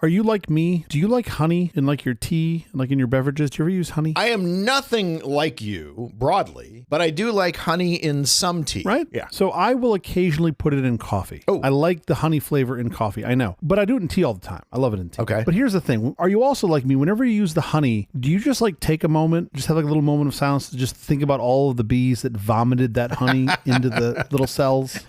Are you like me? Do you like honey in like your tea, like in your beverages? Do you ever use honey? I am nothing like you broadly, but I do like honey in some tea. Right? Yeah. So I will occasionally put it in coffee. Oh. I like the honey flavor in coffee. I know. But I do it in tea all the time. I love it in tea. Okay. But here's the thing. Are you also like me? Whenever you use the honey, do you just like take a moment, just have like a little moment of silence to just think about all of the bees that vomited that honey into the little cells?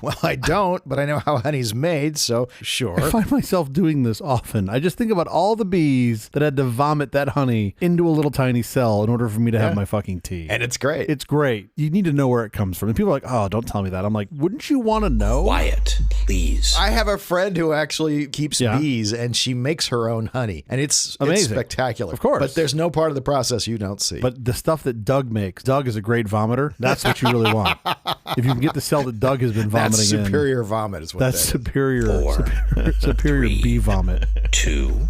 Well, I don't, but I know how honey's made, so sure. I find myself doing this often. I just think about all the bees that had to vomit that honey into a little tiny cell in order for me to have my fucking tea. And it's great. It's great. You need to know where it comes from. And people are like, oh, don't tell me that. I'm like, wouldn't you want to know? Quiet, please. I have a friend who actually keeps Yeah. bees, and she makes her own honey, and it's Amazing. spectacular. Of course. But there's no part of the process you don't see. But the stuff that Doug makes, Doug is a great vomiter. That's what you really want. If you can get the cell that Doug has been vomiting that's in. superior vomit is what That's that is. superior bee vomit. 2.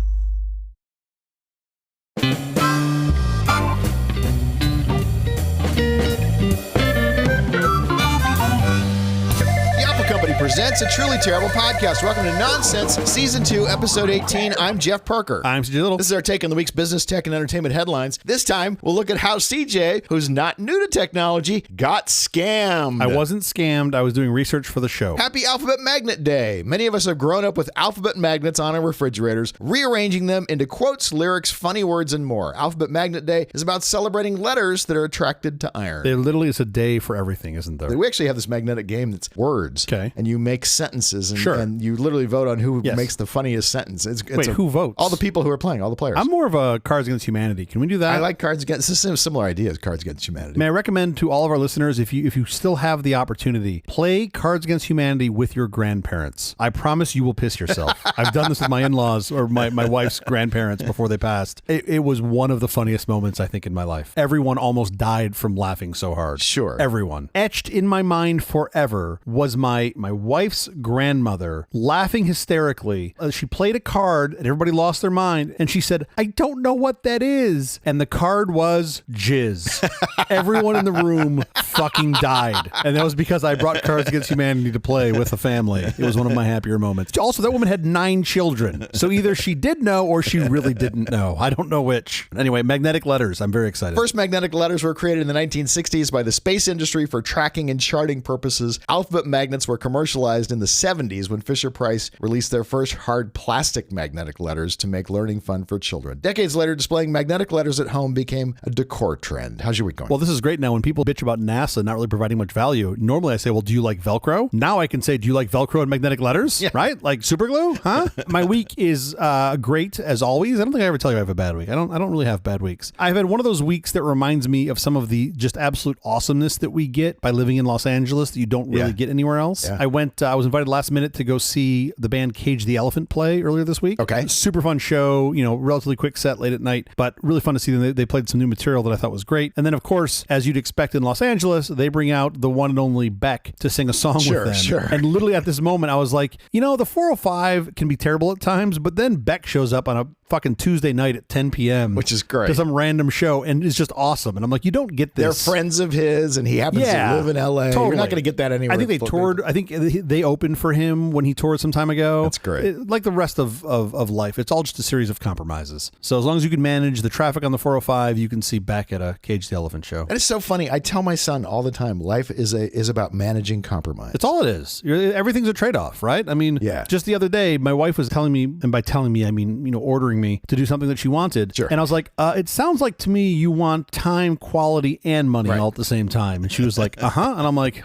Company presents a truly terrible podcast. Welcome to Nonsense, Season 2, Episode 18. I'm Jeff Parker. I'm CJ Little. This is our take on the week's business, tech, and entertainment headlines. This time, we'll look at how CJ, who's not new to technology, got scammed. I wasn't scammed. I was doing research for the show. Happy Alphabet Magnet Day. Many of us have grown up with alphabet magnets on our refrigerators, rearranging them into quotes, lyrics, funny words, and more. Alphabet Magnet Day is about celebrating letters that are attracted to iron. There literally is a day for everything, isn't there? We actually have this magnetic game that's words. Okay. And you make sentences, and, Sure. and you literally vote on who Yes. makes the funniest sentence. Wait, who votes? All the people who are playing, all the players. I'm more of a Cards Against Humanity. Can we do that? I like Cards Against. This is a similar idea as Cards Against Humanity. May I recommend to all of our listeners, if you still have the opportunity, play Cards Against Humanity with your grandparents. I promise you will piss yourself. I've done this with my in-laws or my wife's grandparents before they passed. It was one of the funniest moments, I think, in my life. Everyone almost died from laughing so hard. Sure. Everyone. Etched in my mind forever was my wife's grandmother laughing hysterically. She played a card and everybody lost their mind. And she said, I don't know what that is. And the card was jizz. Everyone in the room fucking died. And that was because I brought Cards Against Humanity to play with the family. It was one of my happier moments. Also, that woman had 9 children. So either she did know or she really didn't know. I don't know which. Anyway, magnetic letters. I'm very excited. First magnetic letters were created in the 1960s by the space industry for tracking and charting purposes. Alphabet magnets were commercialized in the 70s when Fisher-Price released their first hard plastic magnetic letters to make learning fun for children. Decades later, displaying magnetic letters at home became a decor trend. How's your week going? Well, this is great now. When people bitch about NASA not really providing much value, normally I say, well, do you like Velcro? Now I can say, do you like Velcro and magnetic letters? Yeah. Right? Like super glue? Huh? My week is great as always. I don't think I ever tell you I have a bad week. I don't really have bad weeks. I've had one of those weeks that reminds me of some of the just absolute awesomeness that we get by living in Los Angeles that you don't really get anywhere else. Yeah. I was invited last minute to go see the band Cage the Elephant play earlier this week. Okay. Super fun show, relatively quick set late at night, but really fun to see them. They played some new material that I thought was great. And then, of course, as you'd expect in Los Angeles, they bring out the one and only Beck to sing a song with them. Sure. And literally at this moment, I was like, the 405 can be terrible at times, but then Beck shows up on a fucking Tuesday night at 10 p.m. Which is great. To some random show, and it's just awesome. And I'm like, you don't get this. They're friends of his, and he happens to live in L.A. Totally. You're not going to get that anywhere. I think they toured. I think they opened for him when he toured some time ago. That's great. Like the rest of life, it's all just a series of compromises. So as long as you can manage the traffic on the 405, you can see Beck at a Cage the Elephant show. And it's so funny. I tell my son all the time, life is about managing compromise. It's all it is. Everything's a trade-off, right? I mean, just the other day, my wife was telling me, and by telling me, I mean, ordering me to do something that she wanted. Sure. And I was like, it sounds like to me you want time, quality, and money all at the same time. And she was like, uh-huh. And I'm like,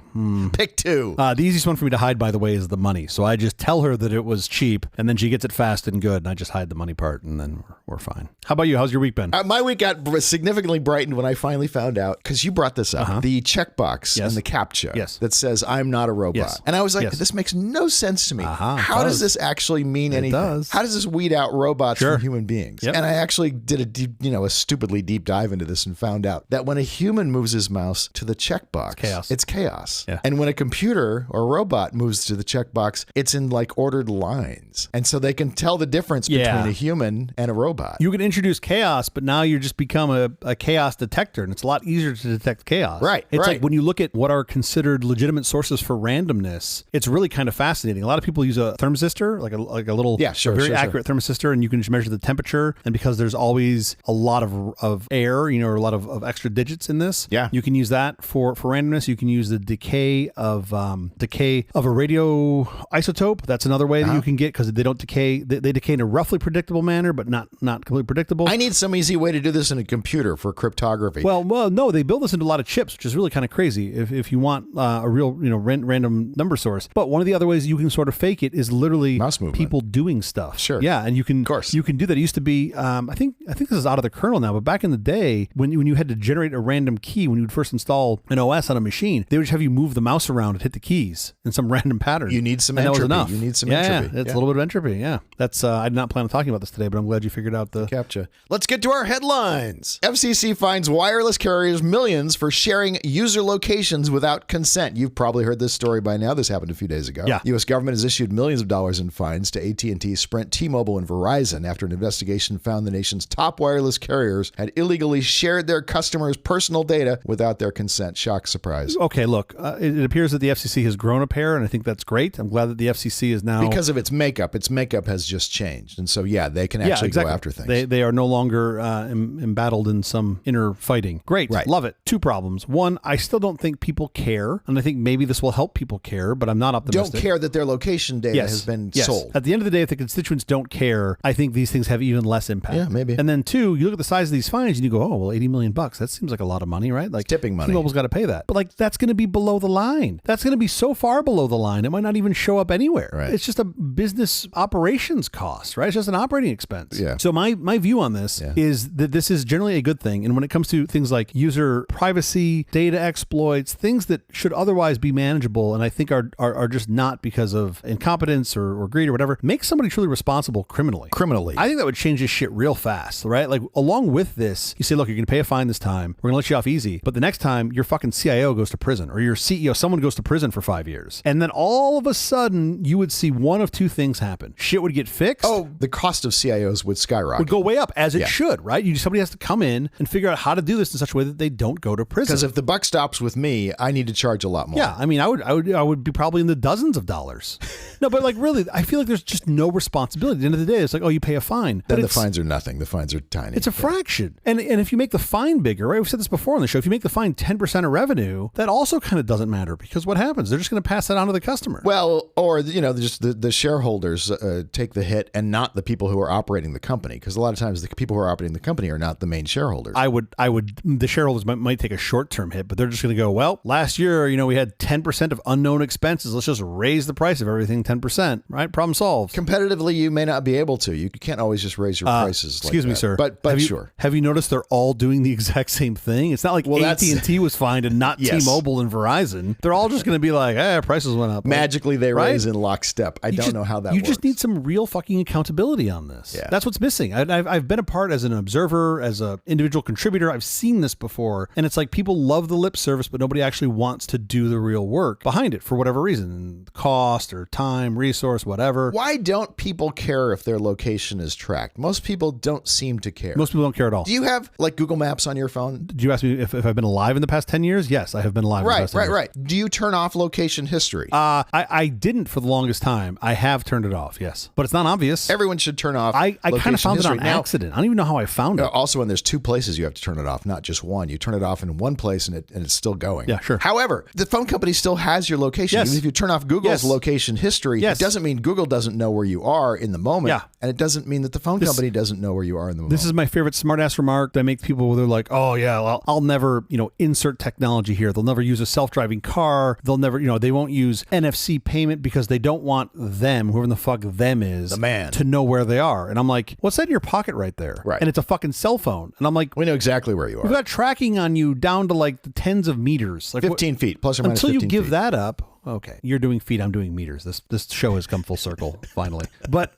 Pick two. The easiest one for me to hide, by the way, is the money. So I just tell her that it was cheap, and then she gets it fast and good, and I just hide the money part, and then we're fine. How about you? How's your week been? My week got significantly brightened when I finally found out, because you brought this up, the checkbox and the CAPTCHA that says, I'm not a robot. Yes. And I was like, this makes no sense to me. How does this actually mean anything? Does. How does this weed out robots from human beings. Yep. And I actually did a stupidly deep dive into this and found out that when a human moves his mouse to the checkbox, it's chaos. Yeah. And when a computer or robot moves to the checkbox, it's in like ordered lines. And so they can tell the difference between a human and a robot. You can introduce chaos, but now you just become a chaos detector, and it's a lot easier to detect chaos. Right. It's like when you look at what are considered legitimate sources for randomness, it's really kind of fascinating. A lot of people use a thermistor, like a little very accurate thermistor, and you can just measure the temperature. And because there's always a lot of air, or a lot of extra digits in this, you can use that for randomness. You can use the decay of a radio isotope. That's another way that you can get, because they don't decay. They decay in a roughly predictable manner, but not completely predictable. I need some easy way to do this in a computer for cryptography. Well, no, they build this into a lot of chips, which is really kind of crazy if you want a real, random number source. But one of the other ways you can sort of fake it is literally mouse movement. People doing stuff. Sure. Yeah, and you can do that. It used to be, I think this is out of the kernel now, but back in the day when you had to generate a random key when you would first install an OS on a machine, they would just have you move the mouse around and hit the keys in some random pattern. You need some and entropy. That was enough. You need some entropy. Yeah, it's a little bit of entropy. Yeah, that's. I did not plan on talking about this today, but I'm glad you figured out the CAPTCHA. Let's get to our headlines. FCC fines wireless carriers millions for sharing user locations without consent. You've probably heard this story by now. This happened a few days ago. Yeah. U.S. government has issued millions of dollars in fines to AT&T, Sprint, T-Mobile, and Verizon after an investigation found the nation's top wireless carriers had illegally shared their customers' personal data without their consent. Shock, surprise. Okay, look, it appears that the FCC has grown a pair, and I think that's great. I'm glad that the FCC is now... Because of its makeup. Its makeup has just changed. And so, they can actually go after things. They are no longer embattled in some inner fighting. Great. Right. Love it. Two problems. One, I still don't think people care, and I think maybe this will help people care, but I'm not optimistic. Don't care that their location data has been sold. At the end of the day, if the constituents don't care, I think these things have even less impact. Yeah, maybe. And then two, you look at the size of these fines and you go, oh, well, $80 million. That seems like a lot of money, right? Like it's tipping money. T-Mobile's got to pay that. But like, that's going to be below the line. That's going to be so far below the line, it might not even show up anywhere. Right. It's just a business operations cost, right? It's just an operating expense. Yeah. So my view on this is that this is generally a good thing. And when it comes to things like user privacy, data exploits, things that should otherwise be manageable, and I think are just not because of incompetence or greed or whatever, make somebody truly responsible criminally. I think that would change this shit real fast, right? Like along with this, you say, look, you're going to pay a fine this time. We're going to let you off easy. But the next time your fucking CIO goes to prison or your CEO, someone goes to prison for 5 years. And then all of a sudden you would see one of two things happen. Shit would get fixed. Oh, the cost of CIOs would skyrocket. Would go way up, as it should, right? Somebody has to come in and figure out how to do this in such a way that they don't go to prison. Because if the buck stops with me, I need to charge a lot more. Yeah, I mean, I would be probably in the dozens of dollars. No, but like really, I feel like there's just no responsibility. At the end of the day, it's like, oh, you pay a fine. Then the fines are nothing. The fines are tiny. It's a fraction. And if you make the fine bigger, right? We've said this before on the show. If you make the fine 10% of revenue, that also kind of doesn't matter, because what happens? They're just going to pass that on to the customer. Well, or just the shareholders take the hit and not the people who are operating the company, because a lot of times the people who are operating the company are not the main shareholders. The shareholders might take a short-term hit, but they're just going to go, well, last year, we had 10% of unknown expenses. Let's just raise the price of everything 10%, right? Problem solved. Competitively, you may not be able to. You can't always just raise your prices. Excuse me, sir. But sure. Have you noticed they're all doing the exact same thing? It's not like AT&T was fined and not T-Mobile and Verizon. They're all just going to be like, prices went up. Magically, they raise in lockstep. I don't know how that works. You just need some real fucking accountability on this. Yeah. That's what's missing. I've been a part as an observer, as an individual contributor. I've seen this before. And it's like people love the lip service, but nobody actually wants to do the real work behind it for whatever reason. Cost or time, resource, whatever. Why don't people care if their location is tracked? Most people don't seem to care. Most people don't care at all. Do you have like Google Maps on your phone? Did you ask me if I've been alive in the past 10 years? Yes, I have been alive in the past 10 years. Right. Do you turn off location history? I didn't for the longest time. I have turned it off, yes. But it's not obvious. Everyone should turn off I kind of found history. it on accident. I don't even know how I found it. Also, when there's two places you have to turn it off, not just one. You turn it off in one place and it's still going. Yeah, sure. However, the phone company still has your location. Yes. Even if you turn off Google's location history, it doesn't mean Google doesn't know where you are in the moment. Yeah. And it doesn't mean that the phone company doesn't know where you are in the moment. This is my favorite smartass remark that I make people where they're like, oh yeah, well, I'll never, insert technology here. They'll never use a self-driving car. They'll never, they won't use NFC payment because they don't want them, whoever the fuck them is, the man, to know where they are. And I'm like, what's that in your pocket right there? Right. And it's a fucking cell phone. And I'm like, we know exactly where you are. We've got tracking on you down to like the tens of meters. Like 15 feet, plus or minus 15 feet. Until you give feet. that up, okay. You're doing feet, I'm doing meters. This show has come full circle, finally. But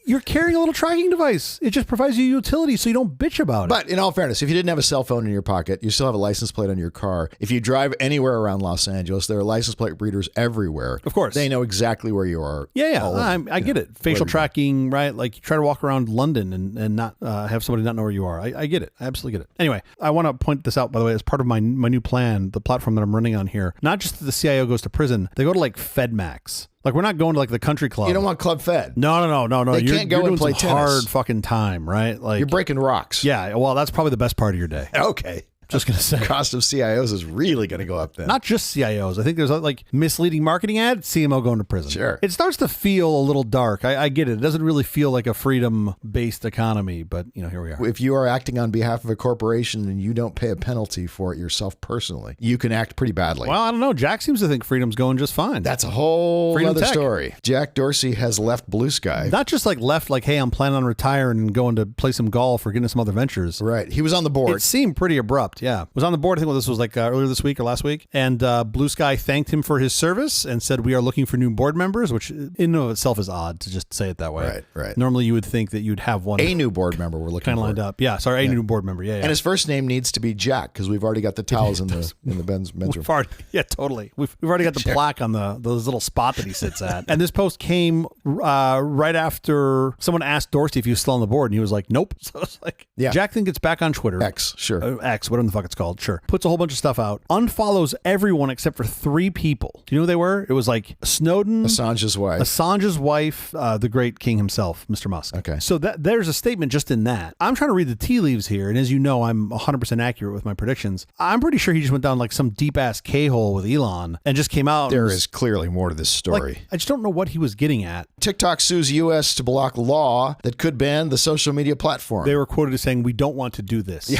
You're carrying a little tracking device. It just provides you utility so you don't bitch about it. But in all fairness, if you didn't have a cell phone in your pocket, you still have a license plate on your car. If you drive anywhere around Los Angeles, there are license plate readers everywhere. Of course. They know exactly where you are. Yeah. I get it. Facial tracking, right? Like you try to walk around London and not have somebody not know where you are. I get it. I absolutely get it. Anyway, I want to point this out, by the way, as part of my new plan, the platform that I'm running on here. Not just that the CIO goes to prison, they go to like FedMax. Like, we're not going to like the country club. You don't want Club Fed. No. They can't go you're and doing play some tennis. hard fucking time, right? Like You're breaking rocks. Yeah, well, that's probably the best part of your day. Okay. Just going to say. Cost of CIOs is really going to go up then. Not just CIOs. I think there's like misleading marketing ad, CMO going to prison. Sure. It starts to feel a little dark. I get it. It doesn't really feel like a freedom-based economy, but here we are. If you are acting on behalf of a corporation and you don't pay a penalty for it yourself personally, you can act pretty badly. Well, I don't know. Jack seems to think freedom's going just fine. That's a whole Freedom other tech. Story. Jack Dorsey has left Bluesky. Not just like left, like, hey, I'm planning on retiring and going to play some golf or getting some other ventures. Right. He was on the board. It seemed pretty abrupt, yeah. Was on the board, I think this was like earlier this week or last week. And Bluesky thanked him for his service and said, we are looking for new board members, which in and of itself is odd to just say it that way. Right. Normally you would think that you'd have one. A new board member we're looking kind of for. lined up. Yeah, sorry, a new board member. Yeah. And his first name needs to be Jack because we've already got the towels in the men's room. Yeah, totally. We've already got the plaque on the little spot that he sits at. And this post came right after someone asked Dorsey if he was still on the board, and he was like, nope. So it's like, Jack then gets back on Twitter. X, sure. X, whatever the fuck it's called, sure. Puts a whole bunch of stuff out. Unfollows everyone except for 3 people. Do you know who they were? It was like Snowden. Assange's wife, the great king himself, Mr. Musk. Okay. So there's a statement just in that. I'm trying to read the tea leaves here, and as you know, I'm 100% accurate with my predictions. I'm pretty sure he just went down like some deep-ass K-hole with Elon and just came out. There is clearly more to this story. I just don't know what he was getting at. TikTok sues U.S. to block law that could ban the social media platform. They were quoted as saying, we don't want to do this.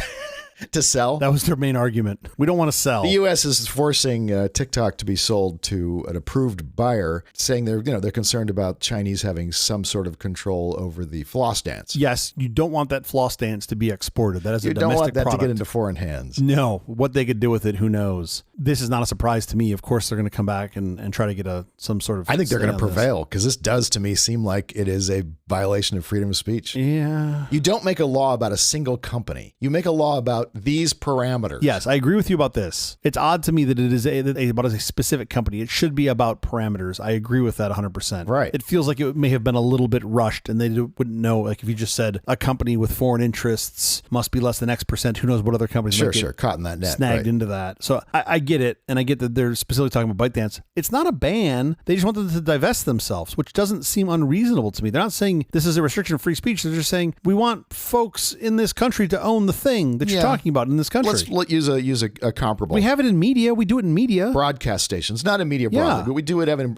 To sell? That was their main argument. We don't want to sell. The U.S. is forcing TikTok to be sold to an approved buyer, saying they're concerned about Chinese having some sort of control over the floss dance. Yes, you don't want that floss dance to be exported. That is a domestic product. You don't want that to get into foreign hands. No. What they could do with it, who knows? This is not a surprise to me. Of course, they're going to come back and try to get some sort of... I think they're going to prevail because this does, to me, seem like it is a violation of freedom of speech. Yeah. You don't make a law about a single company. You make a law about these parameters. Yes, I agree with you about this. It's odd to me that it is about a specific company. It should be about parameters. I agree with that 100%. Right. It feels like it may have been a little bit rushed and they wouldn't know. Like if you just said a company with foreign interests must be less than X percent, who knows what other companies might get caught in that net. Snagged into that. So I get it. And I get that they're specifically talking about ByteDance. It's not a ban. They just want them to divest themselves, which doesn't seem unreasonable to me. They're not saying this is a restriction of free speech. They're just saying we want folks in this country to own the thing that you're talking about in this country. Let's use a comparable. We have it in media. We do it in media. Broadcast stations, not in media broadly, but we do it in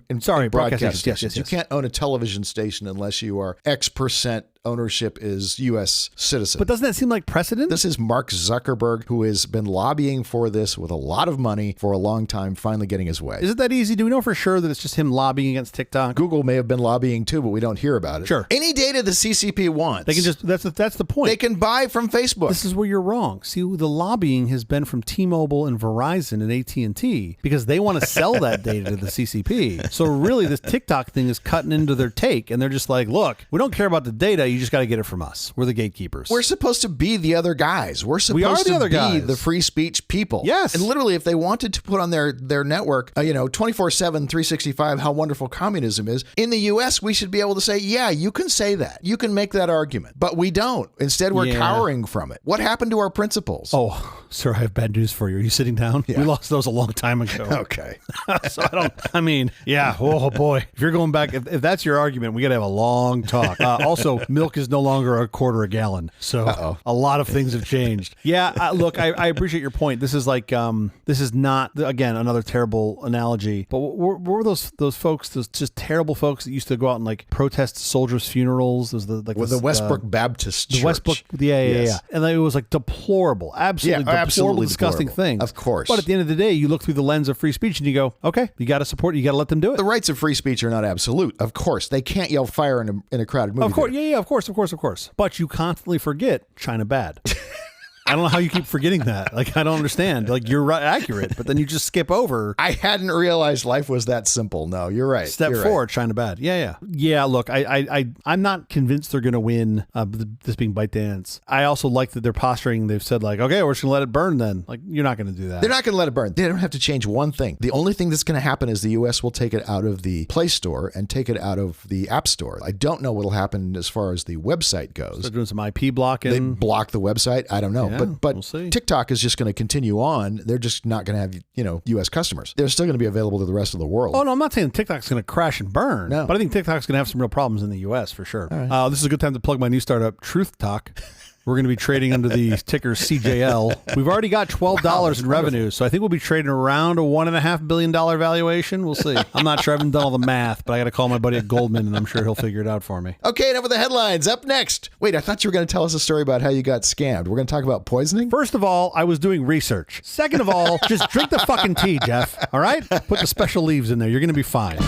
broadcast stations. Yes. You can't own a television station unless you are X% ownership is U.S. citizen. But doesn't that seem like precedent? This is Mark Zuckerberg, who has been lobbying for this with a lot of money for a long time, finally getting his way. Is it that easy? Do we know for sure that it's just him lobbying against TikTok? Google may have been lobbying too, but we don't hear about it. Sure. Any data the CCP wants, they can just, that's the point. They can buy from Facebook. This is where you're wrong. See, the lobbying has been from T-Mobile and Verizon and AT&T because they want to sell that data to the CCP. So really this TikTok thing is cutting into their take and they're just like, look, we don't care about the data. You just got to get it from us. We're the gatekeepers. We're supposed to be the other guys. We're supposed to be the free speech people. Yes. And literally, if they wanted to put on their network, 24/7, 365, how wonderful communism is, in the U.S., we should be able to say, yeah, you can say that. You can make that argument. But we don't. Instead, we're cowering from it. What happened to our principles? Oh, sir, I have bad news for you. Are you sitting down? Yeah. We lost those a long time ago. Okay. So oh boy. If you're going back, if that's your argument, we got to have a long talk. Also, milk is no longer a quarter a gallon. So a lot of things have changed. Yeah. Look, I appreciate your point. This is like, this is not, again, another terrible analogy, but what were those folks, those just terrible folks that used to go out and like protest soldiers' funerals? Those the Westbrook Baptist Church. The Westbrook, yeah. And it was like deplorable, absolutely disgusting things. Of course. But at the end of the day, you look through the lens of free speech and you go, okay, you got to support, you got to let them do it. The rights of free speech are not absolute. Of course. They can't yell fire in a crowded movie. Of course, of course. But you constantly forget China bad. I don't know how you keep forgetting that. Like, I don't understand. Like, you're accurate, but then you just skip over. I hadn't realized life was that simple. No, you're right. Step You're forward, China bad. Yeah. Look, I'm not convinced they're going to win this being ByteDance. I also like that they're posturing. They've said like, okay, we're just going to let it burn then. Like, you're not going to do that. They're not going to let it burn. They don't have to change one thing. The only thing that's going to happen is the U.S. will take it out of the Play Store and take it out of the App Store. I don't know what'll happen as far as the website goes. They're doing some IP blocking. They block the website. I don't know. Yeah, but we'll see. TikTok is just going to continue on. They're just not going to have, U.S. customers. They're still going to be available to the rest of the world. Oh, no, I'm not saying TikTok's going to crash and burn. No. But I think TikTok's going to have some real problems in the U.S. for sure. All right. This is a good time to plug my new startup, Truth Talk. We're going to be trading under the ticker CJL. We've already got $12 in revenue, so I think we'll be trading around a $1.5 billion valuation. We'll see. I'm not sure. I haven't done all the math, but I got to call my buddy at Goldman, and I'm sure he'll figure it out for me. Okay, enough with the headlines. Up next. Wait, I thought you were going to tell us a story about how you got scammed. We're going to talk about poisoning? First of all, I was doing research. Second of all, just drink the fucking tea, Jeff. All right? Put the special leaves in there. You're going to be fine.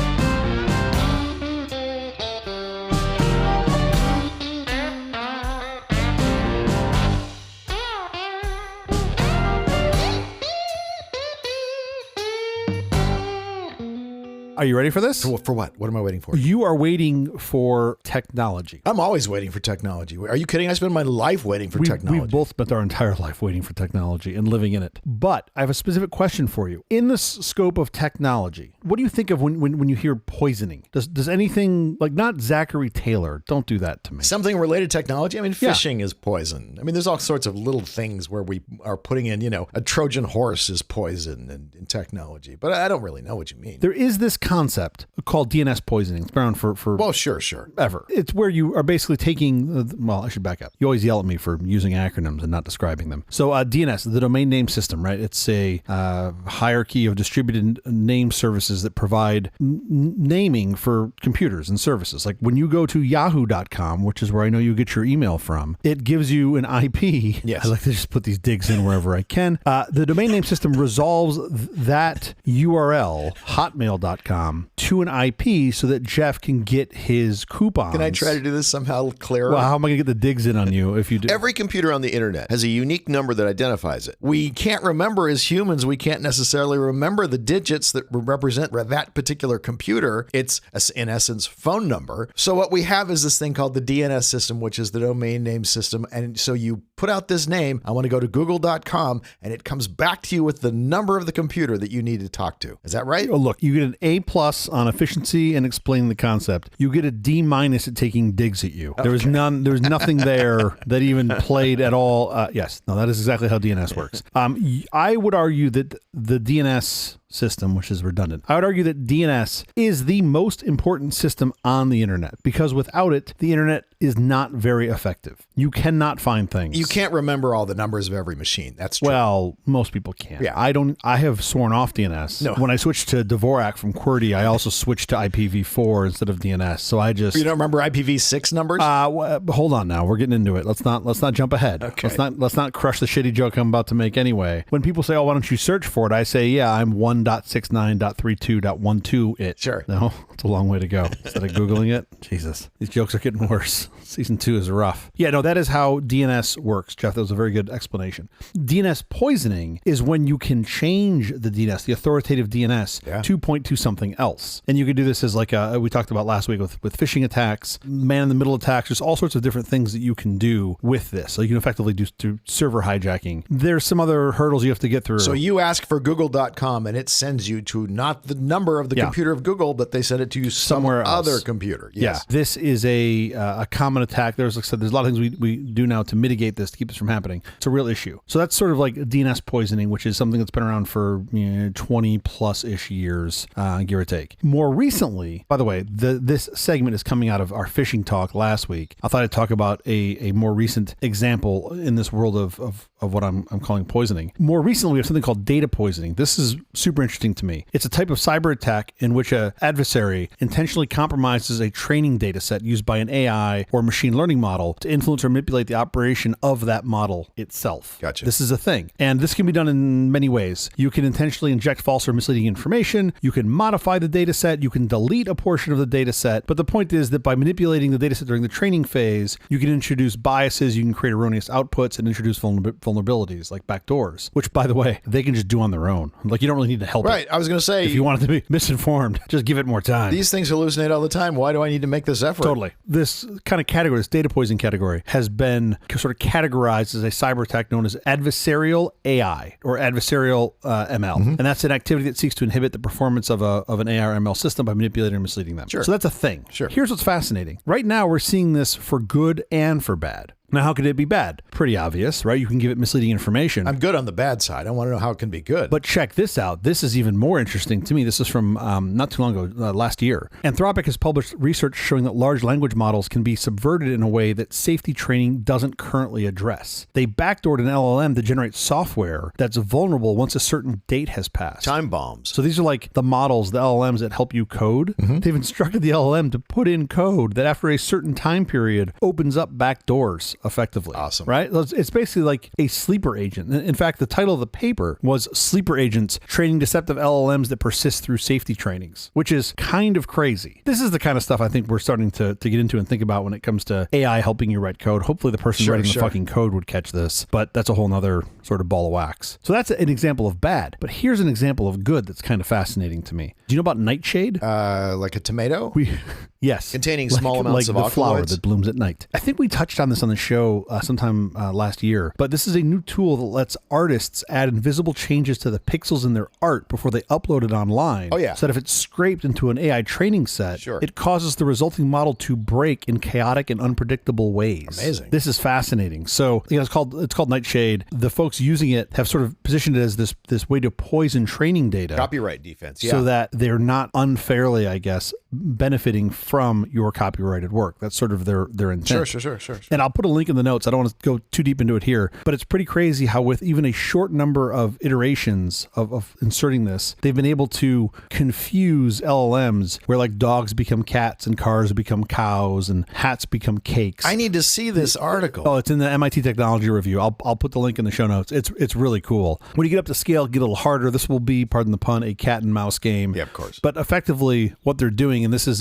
Are you ready for this? For what? What am I waiting for? You are waiting for technology. I'm always waiting for technology. Are you kidding? I spend my life waiting for technology. We've both spent our entire life waiting for technology and living in it. But I have a specific question for you. In the scope of technology, what do you think of when you hear poisoning? Does anything, like not Zachary Taylor, don't do that to me. Something related to technology? I mean, fishing is poison. I mean, there's all sorts of little things where we are putting in, a Trojan horse is poison in technology. But I don't really know what you mean. There is this concept called DNS poisoning. It's been around for well, sure. Ever. It's where you are basically taking, well, I should back up. You always yell at me for using acronyms and not describing them. So DNS, the domain name system, right? It's a hierarchy of distributed name services that provide naming for computers and services. Like when you go to yahoo.com, which is where I know you get your email from, it gives you an IP. Yes. I like to just put these digs in wherever I can. The domain name system resolves that URL, hotmail.com, to an IP so that Jeff can get his coupons. Can I try to do this somehow clearer? Well, how am I going to get the digs in on you if you do? Every computer on the internet has a unique number that identifies it. We can't remember as humans, we can't necessarily remember the digits that represent that particular computer. It's, in essence, phone number. So what we have is this thing called the DNS system, which is the domain name system. And so you put out this name, I want to go to google.com, and it comes back to you with the number of the computer that you need to talk to. Is that right? Oh, look, you get an A+ on efficiency and explaining the concept. You get a D- at taking digs at you. There was nothing there that even played at all. Yes, no, that is exactly how DNS works. I would argue that the DNS system, which is redundant, I would argue that DNS is the most important system on the internet because without it, the internet is not very effective. You cannot find things. You can't remember all the numbers of every machine. That's true. Well, most people can. Yeah. I have sworn off DNS. No. When I switched to Dvorak from QWERTY, I also switched to IPv4 instead of DNS. So I just... You don't remember IPv6 numbers? Hold on now. We're getting into it. Let's not jump ahead. Okay. Let's not crush the shitty joke I'm about to make anyway. When people say, oh, why don't you search for it? I say, yeah, I'm 1.69.32.12 it. Sure. No, it's a long way to go. Instead of Googling it, Jesus, these jokes are getting worse. Season 2 is rough. Yeah, no, that is how DNS works, Jeff. That was a very good explanation. DNS poisoning is when you can change the DNS, the authoritative DNS, to point to something else. And you could do this as like we talked about last week with phishing attacks, man-in-the-middle attacks. There's all sorts of different things that you can do with this. So you can effectively do through server hijacking. There's some other hurdles you have to get through. So you ask for google.com and it sends you to not the number of the computer of Google, but they send it to you somewhere else. Other computer. Yes. Yeah. This is a common attack. There's, like I said, there's a lot of things we do now to mitigate this, to keep this from happening. It's a real issue. So that's sort of like DNS poisoning, which is something that's been around for 20 plus-ish years, give or take. More recently, by the way, this segment is coming out of our phishing talk last week. I thought I'd talk about a more recent example in this world of what I'm calling poisoning. More recently, we have something called data poisoning. This is super super interesting to me. It's a type of cyber attack in which an adversary intentionally compromises a training data set used by an AI or machine learning model to influence or manipulate the operation of that model itself. Gotcha. This is a thing. And this can be done in many ways. You can intentionally inject false or misleading information. You can modify the data set. You can delete a portion of the data set. But the point is that by manipulating the data set during the training phase, you can introduce biases, you can create erroneous outputs, and introduce vulnerabilities like backdoors, which, by the way, they can just do on their own. Like, you don't really need to help it. Right. I was going to say, If you want it to be misinformed, just give it more time. these things hallucinate all the time. Why do I need to make this effort? Totally. This kind of category, this data poisoning category, has been sort of categorized as a cyber attack known as adversarial AI or adversarial ML. And that's an activity that seeks to inhibit the performance of an AI or ML system by manipulating or misleading them. Sure. So that's a thing. Sure. Here's what's fascinating. Right now, we're seeing this for good and for bad. Now, how could it be bad? Pretty obvious, right? You can give it misleading information. I'm good on the bad side. I want to know how it can be good. But check this out. This is even more interesting to me. This is from not too long ago, last year. Anthropic has published research showing that large language models can be subverted in a way that safety training doesn't currently address. They backdoored an LLM to generate software that's vulnerable once a certain date has passed. Time bombs. So these are like the models, the LLMs that help you code. They've instructed the LLM to put in code that after a certain time period opens up backdoors effectively. Awesome. Right? It's basically like a sleeper agent. In fact, the title of the paper was Sleeper Agents Training Deceptive LLMs That Persist Through Safety Trainings, which is kind of crazy. This is the kind of stuff I think we're starting to get into and think about when it comes to AI helping you write code. Hopefully the person writing the fucking code would catch this, but that's a whole nother sort of ball of wax. So that's an example of bad, but here's an example of good that's kind of fascinating to me. Do you know about nightshade? Like a tomato? Yes. Containing small amounts of the flower alkaloids. that blooms at night. I think we touched on this on the show sometime last year, but this is a new tool that lets artists add invisible changes to the pixels in their art before they upload it online. Oh, yeah. So that if it's scraped into an AI training set, Sure. it causes the resulting model to break in chaotic and unpredictable ways. Amazing. This is fascinating. So it's called Nightshade. The folks using it have sort of positioned it as this way to poison training data. Copyright defense. Yeah. So that they're not unfairly, I guess, benefiting from your copyrighted work. That's sort of their intent. Sure. And I'll put a link in the notes. I don't want to go too deep into it here, but it's pretty crazy how with even a short number of iterations of inserting this, they've been able to confuse LLMs where like dogs become cats and cars become cows and hats become cakes. I need to see this article. Oh, it's in the MIT Technology Review. I'll put the link in the show notes. It's really cool. When you get up to scale, get a little harder. This will be, pardon the pun, a cat and mouse game. Yeah, of course. But effectively, what they're doing, and this is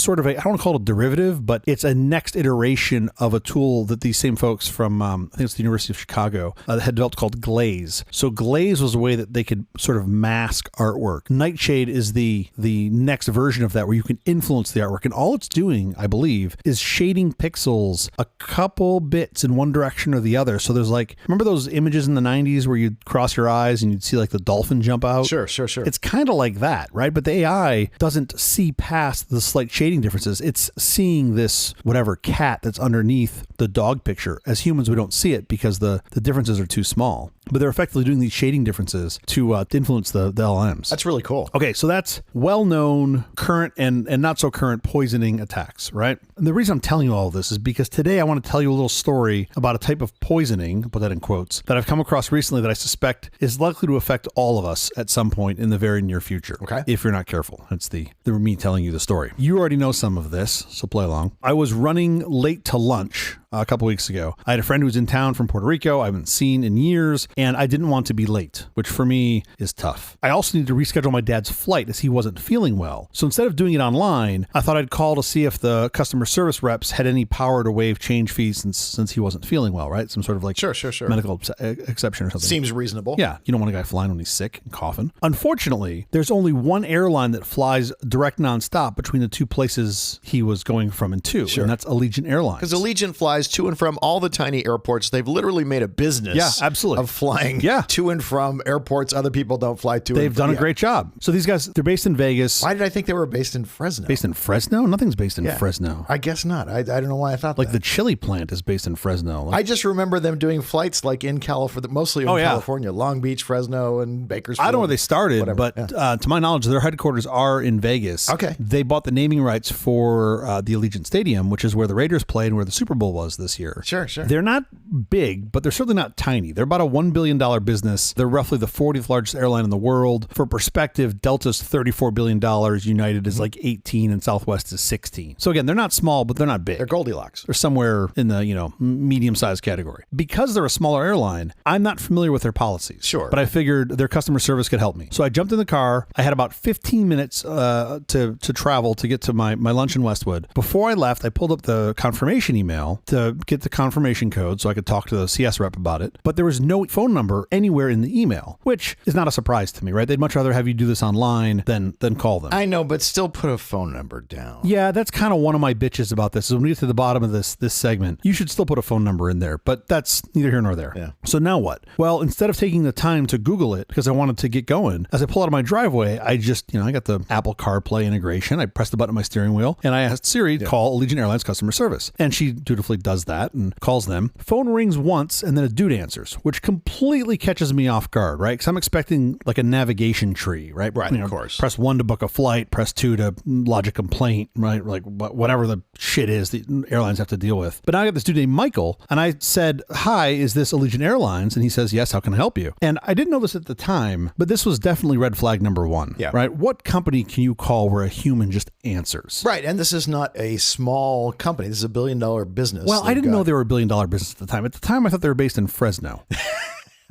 sort of a, I don't want to call it a derivative, but it's a next iteration of a tool that these same folks from, I think it's the University of Chicago, had developed called Glaze. So Glaze was a way that they could sort of mask artwork. Nightshade is the next version of that where you can influence the artwork. And all it's doing, I believe, is shading pixels a couple bits in one direction or the other. So there's like, remember those images in the 90s where you'd cross your eyes and you'd see like the dolphin jump out? Sure. It's kind of like that, right? But the AI doesn't see past the slight shading differences. It's seeing this whatever cat that's underneath the dog picture. As humans, we don't see it because the differences are too small. But they're effectively doing these shading differences to influence the LLMs. That's really cool. Okay, so that's well-known, current, and not so current poisoning attacks, right? And the reason I'm telling you all of this is because today I want to tell you a little story about a type of poisoning, I'll put that in quotes, that I've come across recently that I suspect is likely to affect all of us at some point in the very near future. Okay. If you're not careful. That's the me telling you the story. You already know some of this, so play along. I was running late to lunch a couple weeks ago. I had a friend who was in town from Puerto Rico I haven't seen in years, and I didn't want to be late, which for me is tough. I also needed to reschedule my dad's flight as he wasn't feeling well. So instead of doing it online, I thought I'd call to see if the customer service reps had any power to waive change fees since he wasn't feeling well, right? Some sort of like Sure. medical exception or something. Seems reasonable. Yeah, you don't want a guy flying when he's sick and coughing. Unfortunately, there's only one airline that flies direct nonstop between the two places he was going from and to, and that's Allegiant Airlines. Because Allegiant flies to and from all the tiny airports. They've literally made a business absolutely. of flying to and from airports other people don't fly to. They've done a great job. So these guys, they're based in Vegas. Why did I think they were based in Fresno? Based in Fresno? Nothing's based in Fresno. I guess not. I don't know why I thought like that. The chili plant is based in Fresno. I just remember them doing flights like in California, mostly in California, Long Beach, Fresno, and Bakersfield. I don't know where they started, but to my knowledge, their headquarters are in Vegas. Okay. They bought the naming rights for the Allegiant Stadium, which is where the Raiders played and where the Super Bowl was this year. Sure. They're not big, but they're certainly not tiny. They're about a $1 billion business. They're roughly the 40th largest airline in the world. For perspective, Delta's $34 billion, United is like 18, and Southwest is 16. So again, they're not small, but they're not big. They're Goldilocks. They're somewhere in the, medium-sized category. Because they're a smaller airline, I'm not familiar with their policies. Sure. But I figured their customer service could help me. So I jumped in the car. I had about 15 minutes to travel to get to my lunch in Westwood. Before I left, I pulled up the confirmation email to get the confirmation code so I could talk to the CS rep about it. But there was no phone number anywhere in the email, which is not a surprise to me, right? They'd much rather have you do this online than call them. I know, but still put a phone number down. Yeah, that's kind of one of my bitches about this. Is when we get to the bottom of this segment, you should still put a phone number in there, but that's neither here nor there. Yeah. So now what? Well, instead of taking the time to Google it because I wanted to get going, as I pull out of my driveway, I just, I got the Apple CarPlay integration. I pressed the button on my steering wheel and I asked Siri to call Allegiant Airlines customer service. And she dutifully does that and calls them. Phone rings once and then a dude answers, which completely catches me off guard, right? Because I'm expecting like a navigation tree, right? Right, of course. Press 1 to book a flight, press 2 to lodge a complaint, right? Like whatever the shit is the airlines have to deal with. But now I got this dude named Michael and I said, "Hi, is this Allegiant Airlines?" And he says, "Yes, how can I help you?" And I didn't know this at the time, but this was definitely red flag number one. Yeah. Right? What company can you call where a human just answers? Right. And this is not a small company. This is a $1 billion business. Well, I didn't know they were a $1 billion business at the time. At the time, I thought they were based in Fresno.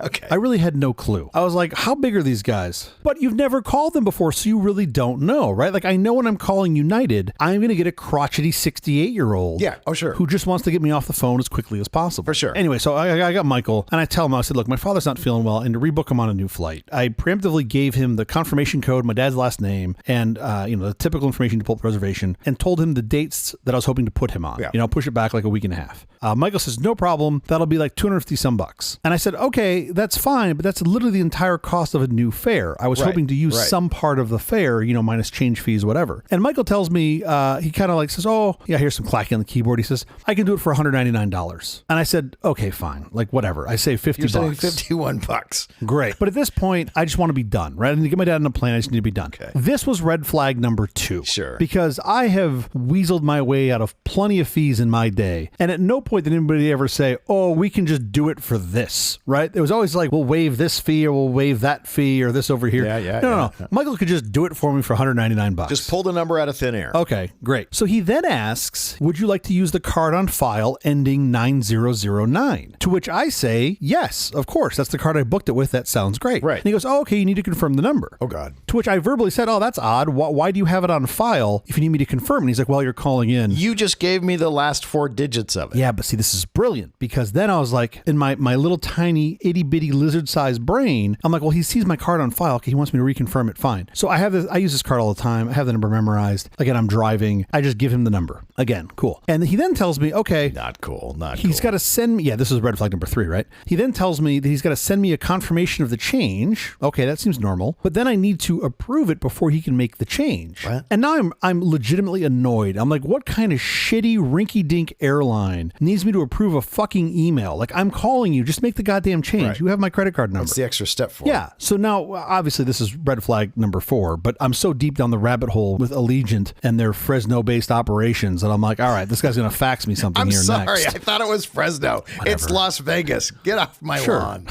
Okay. I really had no clue. I was like, how big are these guys? But you've never called them before, so you really don't know, right? Like, I know when I'm calling United, I'm going to get a crotchety 68-year-old. Yeah. Oh, sure. Who just wants to get me off the phone as quickly as possible. For sure. Anyway, so I got Michael, and I tell him, I said, look, my father's not feeling well, and to rebook him on a new flight. I preemptively gave him the confirmation code, my dad's last name, and, the typical information to pull up the reservation, and told him the dates that I was hoping to put him on. Yeah. Push it back like a week and a half. Michael says, no problem. That'll be like $250 some bucks. And I said, okay, that's fine, but that's literally the entire cost of a new fare. I was hoping to use some part of the fare, minus change fees, whatever. And Michael tells me, he kind of like says, oh, yeah, here's some clacking on the keyboard. He says, I can do it for $199. And I said, okay, fine. Like, whatever. I say 50 You're bucks. saying 51 bucks. Great. But at this point, I just want to be done, right? I need to get my dad on a plane. I just need to be done. Okay. This was red flag number 2. Sure. Because I have weaseled my way out of plenty of fees in my day. And at no point did anybody ever say, oh, we can just do it for this, right? It was always like, we'll waive this fee or we'll waive that fee or this over here. No. Michael could just do it for me for $199. Just pull the number out of thin air. Okay, great. So he then asks, would you like to use the card on file ending 9009? To which I say, yes, of course. That's the card I booked it with. That sounds great. Right. And he goes, oh, okay, you need to confirm the number. Oh, God. To which I verbally said, oh, that's odd. Why do you have it on file if you need me to confirm? And he's like, well, you're calling in. You just gave me the last 4 digits of it. Yeah, but see, this is brilliant because then I was like, in my little tiny itty bitty lizard sized brain, I'm like, well, he sees my card on file. Okay, he wants me to reconfirm it. Fine. So I use this card all the time. I have the number memorized. Again, I'm driving. I just give him the number. Again, cool. And he then tells me, okay. Not cool. He's got to send me. Yeah, this is red flag number 3, right? He then tells me that he's got to send me a confirmation of the change. Okay, that seems normal. But then I need to approve it before he can make the change. What? And now I'm legitimately annoyed. I'm like, what kind of shitty rinky-dink airline needs me to approve a fucking email? Like, I'm calling you. Just make the goddamn change. Right. You have my credit card number. What's the extra step for? Yeah. So now, obviously, this is red flag number 4, but I'm so deep down the rabbit hole with Allegiant and their Fresno-based operations that I'm like, all right, this guy's going to fax me something I'm here sorry. next. I thought it was Fresno. Whatever. It's Las Vegas. Get off my lawn.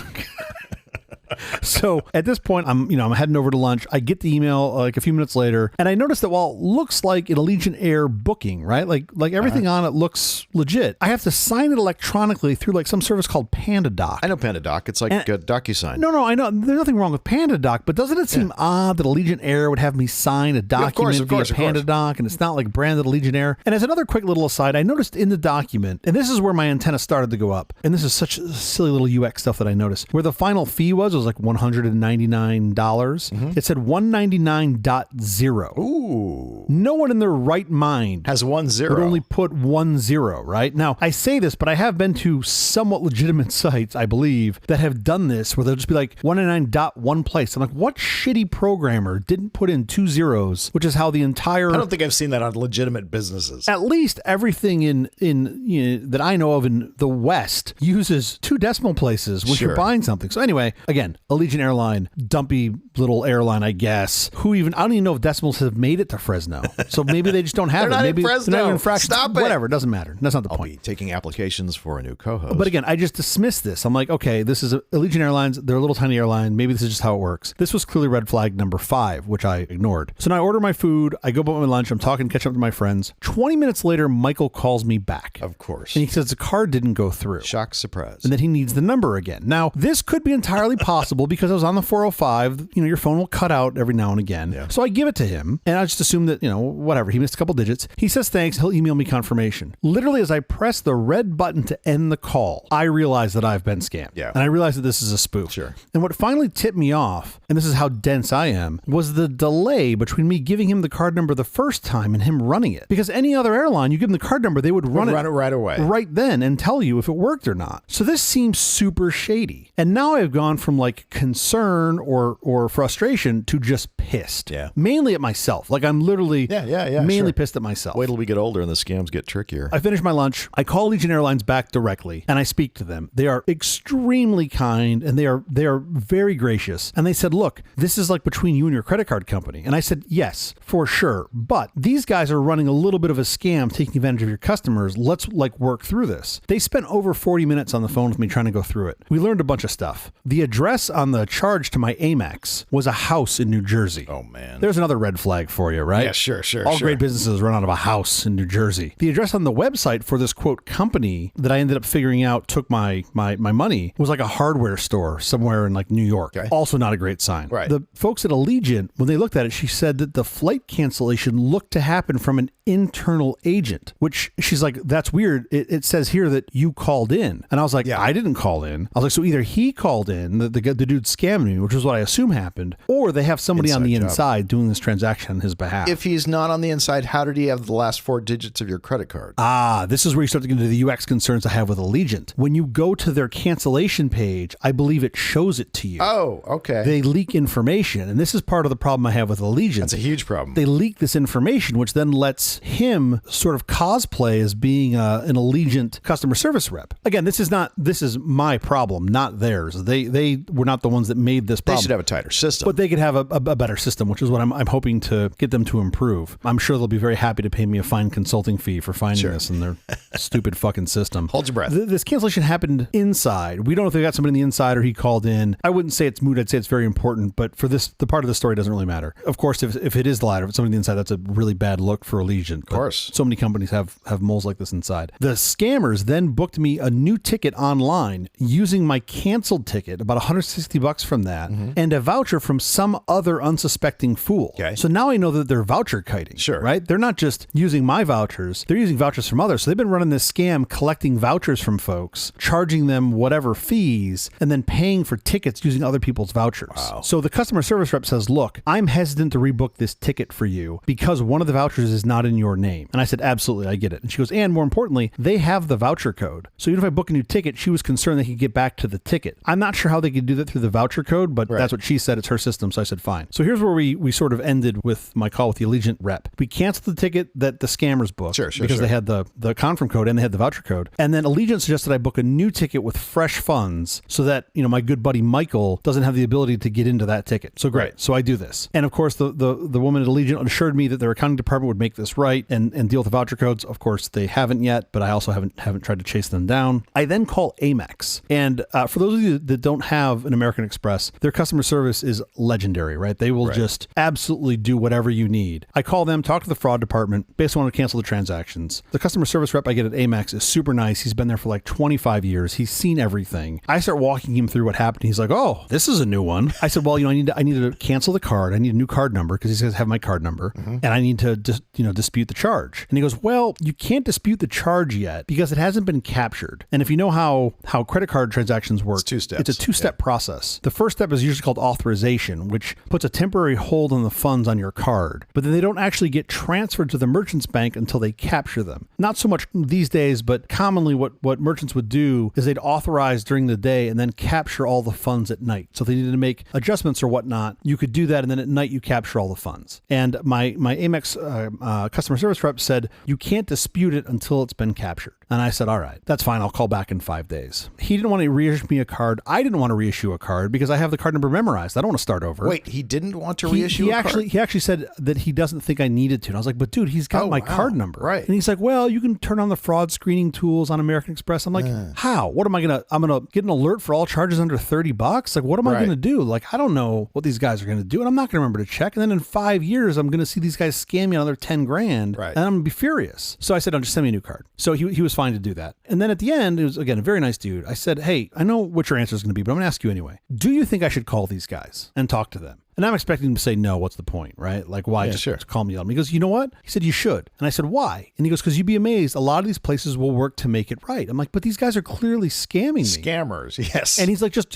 So at this point, I'm heading over to lunch. I get the email like a few minutes later, and I notice that while it looks like an Allegiant Air booking, right? Like everything on it looks legit. I have to sign it electronically through like some service called PandaDoc. I know PandaDoc. It's like a DocuSign. No, I know. There's nothing wrong with PandaDoc, but doesn't it seem odd that Allegiant Air would have me sign a document via PandaDoc, and it's not like branded Allegiant Air? And as another quick little aside, I noticed in the document, and this is where my antenna started to go up, and this is such silly little UX stuff that I noticed, where the final fee was like $199. It said 199.0. Ooh. No one in their right mind Has 10. would only put 10, right? Now, I say this, but I have been to somewhat legitimate sites, I believe, that have done this, where they'll just be like 199.1 place. I'm like, what shitty programmer didn't put in 2 zeros, which is how the entire... I don't think I've seen that on legitimate businesses. At least everything in that I know of in the West uses 2 decimal places when you're buying something. So anyway, again, Allegiant Airline, dumpy little airline, I guess. I don't even know if decimals have made it to Fresno. So maybe they just don't have They're it. not Maybe in Fresno. they're not even in fractions. Stop it. Whatever, it doesn't matter. That's not the I'll point. be taking applications for a new co-host. But again, I just dismissed this. I'm like, okay, this is Allegiant Airlines. They're a little tiny airline. Maybe this is just how it works. This was clearly red flag number 5, which I ignored. So now I order my food. I go buy my lunch. I'm talking, catching up to my friends. 20 minutes later, Michael calls me back. Of course. And he says the card didn't go through. Shock, surprise. And that he needs the number again. Now, this could be entirely possible because I was on the 405. You know, your phone will cut out every now and again. Yeah. So I give it to him, and I just assume that, you know, whatever. He missed a couple digits. He says thanks. He'll email me confirmation. Literally, as I press the red button to end the call, I realize that I've been scammed. Yeah. And I realize that this is a spoof. Sure. And what finally tipped me off, and this is how dense I am, was the delay between me giving him the card number the first time and him running it. Because any other airline, you give them the card number, they would run it right away. Right then and tell you if it worked or not. So this seems super shady. And now I've gone from like concern or frustration to just pissed. Yeah. Mainly at myself. Like I'm literally mainly sure. pissed at myself. Wait till we get older and the scams get trickier. I finish my lunch. I call Allegiant Airlines back directly and I speak to them. They are extremely kind and they are very gracious. And they said, look, this is like between you and your credit card company. And I said, yes, for sure. But these guys are running a little bit of a scam, taking advantage of your customers. Let's like work through this. They spent over 40 minutes on the phone with me trying to go through it. We learned a bunch of stuff. The address on the charge to my Amex was a house in New Jersey. Oh, man. There's another red flag for you, right? Yeah, sure. All great businesses run out of a house in New Jersey. The address on the website for this quote company that I ended up figuring out took my money was like a hardware store somewhere in like New York. Okay. Also not a great sign. Right. The folks at Allegiant, when they looked at it, she said that the flight cancellation looked to happen from an internal agent, which she's like, that's weird. It says here that you called in. And I was like, Yeah. I didn't call in. I was like, so either he called in, the dude scammed me, which is what I assume happened, or they have somebody on the Inside job. inside doing this transaction on his behalf. If he's not on the inside, how did he have the last 4 digits of your credit card? This is where you start to get into the UX concerns I have with Allegiant. When you go to their cancellation page, I believe it shows it to you. Oh, okay. They leak information, and this is part of the problem I have with Allegiant. That's a huge problem. They leak this information, which then lets him sort of cosplay as being an Allegiant customer service rep. Again, this is my problem, not theirs. They were not the ones that made this They problem. should have a tighter system. But they could have a better system, which is what I'm hoping to get them to improve. I'm sure they'll be very happy to pay me a fine consulting fee for finding this in their stupid fucking system. Hold your breath. This cancellation happened inside. We don't know if they got somebody on the inside or he called in. I wouldn't say it's moot. I'd say it's very important. But for this, the part of the story doesn't really matter. Of course, if it is the latter, if it's somebody on the inside, that's a really bad look for Allegiant. Of course. So many companies have moles like this inside. The scammers then booked me a new ticket online using my canceled ticket, about $160 from that, and a voucher from some other unsuspecting fool. Okay. So now I know that they're voucher kiting. Sure. Right? They're not just using my vouchers. They're using vouchers from others. So they've been running this scam, collecting vouchers from folks, charging them whatever fees, and then paying for tickets using other people's vouchers. Wow. So the customer service rep says, look, I'm hesitant to rebook this ticket for you because one of the vouchers is not in your name. And I said, absolutely, I get it. And she goes, and more importantly, they have the voucher code. So even if I book a new ticket, she was concerned they could get back to the ticket. I'm not sure how they could do that through the voucher code, but that's what she said. It's her system. So I said, fine. So here's where we sort of ended with my call with the Allegiant rep. We canceled the ticket that the scammers booked because they had the confirm code and they had the voucher code. And then Allegiant suggested I book a new ticket with fresh funds so that, my good buddy Michael doesn't have the ability to get into that ticket. So great. Right. So I do this. And of course, the woman at Allegiant assured me that their accounting department would make this right and deal with the voucher codes. Of course, they haven't yet, but I also haven't tried to chase them down. I then call Amex. And for those of you that don't have an American Express, their customer service is legendary, right? They will just absolutely do whatever you need. I call them, talk to the fraud department, basically want to cancel the transactions. The customer service rep I get at Amex is super nice. He's been there for like 25 years. He's seen everything. I start walking him through what happened. He's like, oh, this is a new one. I said, well, I need to cancel the card. I need a new card number because he says have my card number, and I need to dispute the charge. And he goes, well, you can't dispute the charge yet because it hasn't been captured. And if you know how credit card transactions work, it's 2 steps. It's a 2-step process. The first step is usually called authorization, which puts a temporary hold on the funds on your card, but then they don't actually get transferred to the merchant's bank until they capture them. Not so much these days, but commonly what merchants would do is they'd authorize during the day and then capture all the funds at night. So if they needed to make adjustments or whatnot, you could do that, and then at night you capture all the funds. And my Amex customer service rep said, you can't dispute it until it's been captured. And I said, all right, that's fine. I'll call back in 5 days. He didn't want to reissue me a card. I didn't want to reissue reissue a card because I have the card number memorized. I don't want to start over. Wait, he didn't want to reissue a card? He actually said that he doesn't think I needed to. And I was like, but dude, he's got my card number. Right. And he's like, well, you can turn on the fraud screening tools on American Express. I'm like, how? What am I going to, I'm going to get an alert for all charges under $30? Like, what am I going to do? Like, I don't know what these guys are going to do. And I'm not going to remember to check. And then in 5 years, I'm going to see these guys scam me another 10 grand. Right. And I'm going to be furious. So I said, just send me a new card. So he was fine to do that. And then at the end, it was, again, a very nice dude. I said, hey, I know what your answer is going to be, but I'm going to ask you anyway. Do you think I should call these guys and talk to them? And I'm expecting him to say, no, what's the point, right? Like, why just call me on me? He goes, you know what? He said, you should. And I said, why? And he goes, because you'd be amazed. A lot of these places will work to make it right. I'm like, but these guys are clearly scamming me. Scammers, yes. And he's like, just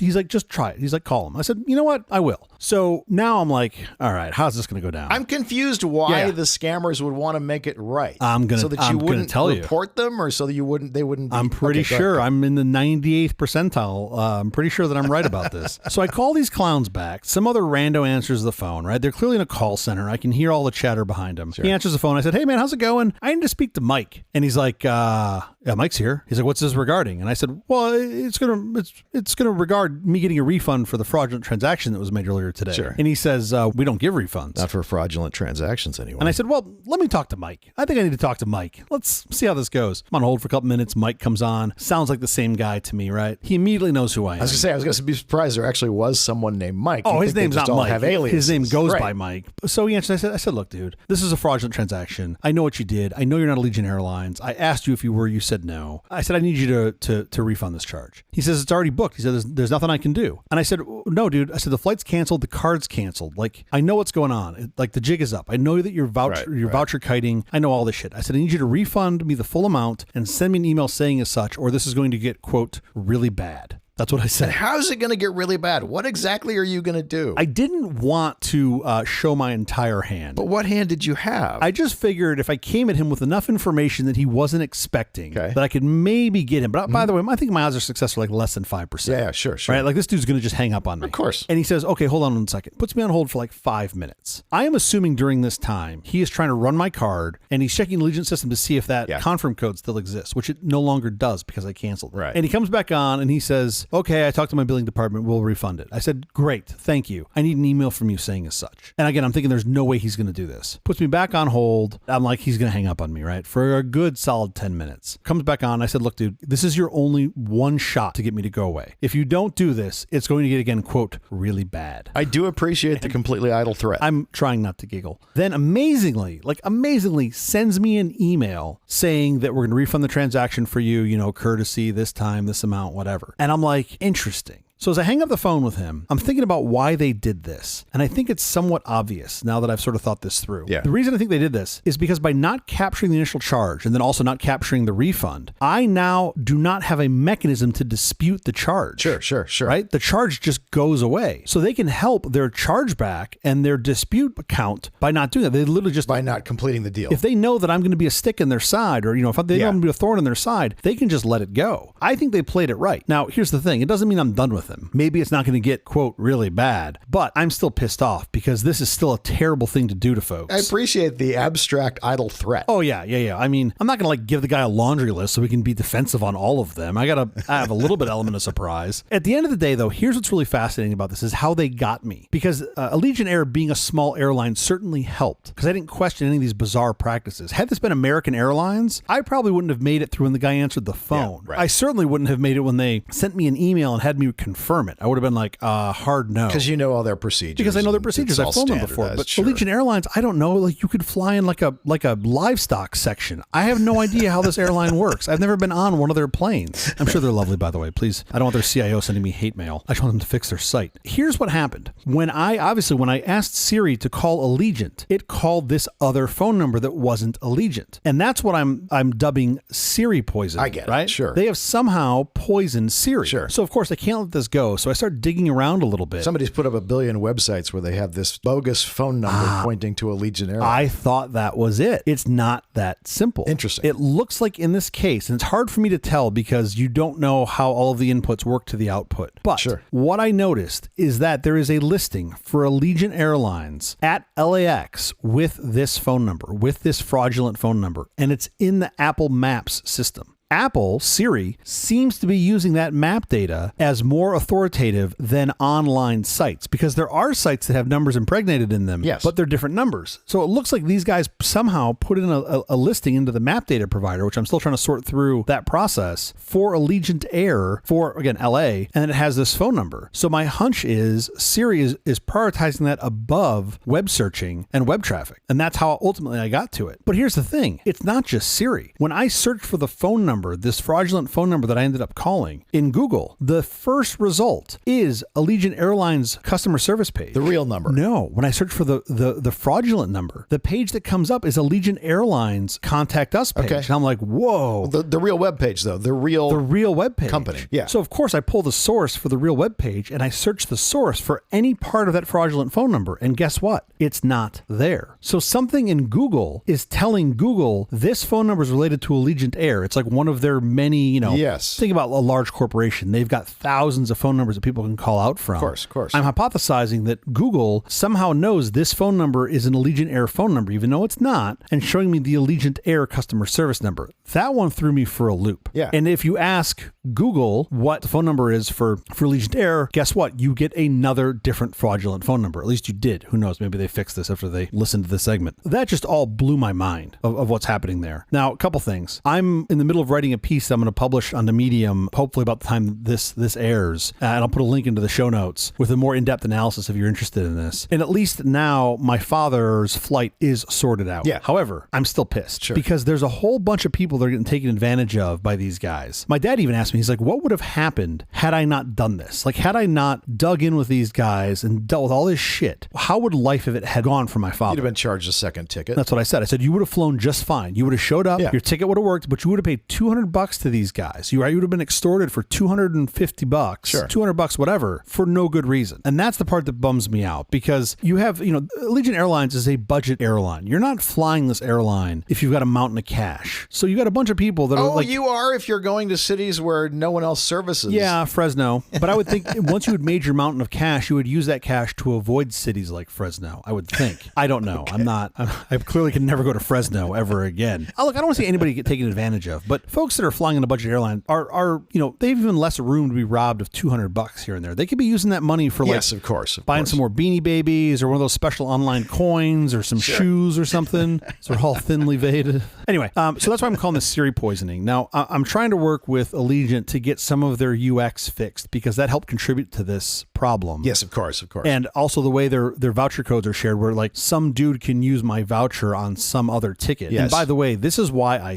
try it. He's like, call him. I said, you know what? I will. So now I'm like, all right, how's this going to go down? I'm confused why the scammers would want to make it right. So that you wouldn't report them, or so that they wouldn't be, I'm pretty sure I'm in the 98th percentile. I'm pretty sure that I'm right about this. So I call these clowns back. Some other rando answers the phone, right? They're clearly in a call center. I can hear all the chatter behind him. Sure. He answers the phone. I said, hey man, how's it going? I need to speak to Mike. And he's like, yeah, Mike's here. He's like, what's this regarding? And I said, well, it's gonna regard me getting a refund for the fraudulent transaction that was made earlier today. Sure. And he says, we don't give refunds. Not for fraudulent transactions anyway. And I said, well, let me talk to Mike. I think I need to talk to Mike. Let's see how this goes. I'm on hold for a couple minutes. Mike comes on. Sounds like the same guy to me, right? He immediately knows who I am. I was going to be surprised there actually was someone named Mike. Oh, his name's not Mike. Have aliases. His name goes by Mike. So he answered, I said, look, dude, this is a fraudulent transaction. I know what you did. I know you're not Allegiant Airlines. I asked you if you were. You said no. I said, I need you to refund this charge. He says, it's already booked. He said, there's nothing I can do. And I said, no, dude. I said, the flight's canceled. The card's canceled. Like, I know what's going on. Like, the jig is up. I know that you're voucher kiting. I know all this shit. I said, I need you to refund me the full amount and send me an email saying as such, or this is going to get, quote, really bad. That's what I said. And how is it going to get really bad? What exactly are you going to do? I didn't want to show my entire hand. But what hand did you have? I just figured if I came at him with enough information that he wasn't expecting, that I could maybe get him. But by the way, I think my odds of success are like less than 5%. Yeah, sure. Right? Like this dude's going to just hang up on me. Of course. And he says, okay, hold on 1 second. Puts me on hold for like 5 minutes. I am assuming during this time, he is trying to run my card and he's checking the Allegiant system to see if that confirm code still exists, which it no longer does because I canceled it. Right. And he comes back on and he says, okay, I talked to my billing department, we'll refund it. I said, great, thank you. I need an email from you saying as such. And again, I'm thinking there's no way he's going to do this. Puts me back on hold. I'm like, he's going to hang up on me, right? For a good solid 10 minutes. Comes back on. I said, look, dude, this is your only one shot to get me to go away. If you don't do this, it's going to get, again, quote, really bad. I do appreciate the completely idle threat. I'm trying not to giggle. Then amazingly sends me an email saying that we're going to refund the transaction for you, courtesy, this time, this amount, whatever. And I'm like, interesting. So as I hang up the phone with him, I'm thinking about why they did this. And I think it's somewhat obvious now that I've sort of thought this through. Yeah. The reason I think they did this is because by not capturing the initial charge and then also not capturing the refund, I now do not have a mechanism to dispute the charge. Sure. Right? The charge just goes away. So they can help their chargeback and their dispute account by not doing that. They literally just... By not completing the deal. If they know that I'm going to be a stick in their side or, if they know I'm going to be a thorn in their side, they can just let it go. I think they played it right. Now, here's the thing. It doesn't mean I'm done with them. Maybe it's not going to get, quote, really bad, but I'm still pissed off because this is still a terrible thing to do to folks. I appreciate the abstract idle threat. Oh, yeah. I mean, I'm not going to give the guy a laundry list so we can be defensive on all of them. I have a little bit element of surprise. At the end of the day, though, here's what's really fascinating about this is how they got me. Because Allegiant Air being a small airline certainly helped because I didn't question any of these bizarre practices. Had this been American Airlines, I probably wouldn't have made it through when the guy answered the phone. Yeah, right. I certainly wouldn't have made it when they sent me an email and had me confirm it. I would have been like, hard no. Because you know all their procedures. Because I know their procedures. I've flown them before. But Allegiant Airlines, I don't know. Like you could fly in like a livestock section. I have no idea how this airline works. I've never been on one of their planes. I'm sure they're lovely, by the way. Please, I don't want their CIO sending me hate mail. I just want them to fix their site. Here's what happened. When I asked Siri to call Allegiant, it called this other phone number that wasn't Allegiant. And that's what I'm dubbing Siri poisoning. I get it. Right? Sure. They have somehow poisoned Siri. Sure. So of course I can't let this go. So I start digging around a little bit. Somebody's put up 1 billion websites where they have this bogus phone number pointing to Allegiant Airlines. I thought that was it. It's not that simple. Interesting. It looks like in this case, and it's hard for me to tell because you don't know how all of the inputs work to the output. But what I noticed is that there is a listing for Allegiant Airlines at LAX with this phone number, with this fraudulent phone number, and it's in the Apple Maps system. Apple, Siri, seems to be using that map data as more authoritative than online sites, because there are sites that have numbers impregnated in them, yes, but they're different numbers. So it looks like these guys somehow put in a listing into the map data provider, which I'm still trying to sort through that process, for Allegiant Air for, again, LA, and it has this phone number. So my hunch is Siri is prioritizing that above web searching and web traffic. And that's how ultimately I got to it. But here's the thing. It's not just Siri. When I searched for the phone number, this fraudulent phone number that I ended up calling in Google, the first result is Allegiant Airlines customer service page. The real number. No. When I search for the fraudulent number, the page that comes up is Allegiant Airlines contact us page. Okay. And I'm like, whoa. The real web page, though. The real web page. company. Yeah. So of course I pull the source for the real web page and I search the source for any part of that fraudulent phone number. And guess what? It's not there. So something in Google is telling Google this phone number is related to Allegiant Air. It's like one of their many, yes. Think about a large corporation. They've got thousands of phone numbers that people can call out from. Of course. I'm hypothesizing that Google somehow knows this phone number is an Allegiant Air phone number, even though it's not, and showing me the Allegiant Air customer service number. That one threw me for a loop. Yeah. And if you ask Google what the phone number is for Allegiant Air, guess what? You get another different fraudulent phone number. At least you did. Who knows? Maybe they fixed this after they listened to this segment. That just all blew my mind of what's happening there. Now, a couple things. I'm in the middle of writing a piece that I'm going to publish on the Medium, hopefully about the time this airs. And I'll put a link into the show notes with a more in-depth analysis if you're interested in this. And at least now my father's flight is sorted out. Yeah. However, I'm still pissed Sure. because there's a whole bunch of people that are getting taken advantage of by these guys. My dad even asked me, he's like, what would have happened had I not done this? Like, had I not dug in with these guys and dealt with all this shit, how would life if it had gone for my father? You'd have been charged a second ticket. That's what I said. I said, you would have flown just fine. You would have showed up, Yeah. your ticket would have worked, but you would have paid $200 to these guys. You would have been extorted for $250, Sure. $200, whatever, for no good reason. And that's the part that bums me out, because you have, Allegiant Airlines is a budget airline. You're not flying this airline if you've got a mountain of cash. So you got a bunch of people that are like, you are if you're going to cities where no one else services. yeah, Fresno. But I would think once you had made your mountain of cash, you would use that cash to avoid cities like Fresno, I would think. I don't know. Okay. I clearly can never go to Fresno ever again. Look, I don't want to see anybody get taken advantage of, but folks that are flying in a budget airline are they have even less room to be robbed of $200 here and there. They could be using that money for Yes, of course. buying some more Beanie Babies or one of those special online coins or some shoes or something. So they're all thinly veiled. Anyway, so that's why I'm calling this Siri poisoning. Now, I'm trying to work with Allegiant to get some of their UX fixed, because that helped contribute to this problem. Yes, of course. And also the way their voucher codes are shared, where like some dude can use my voucher on some other ticket. Yes. And by the way, this is why I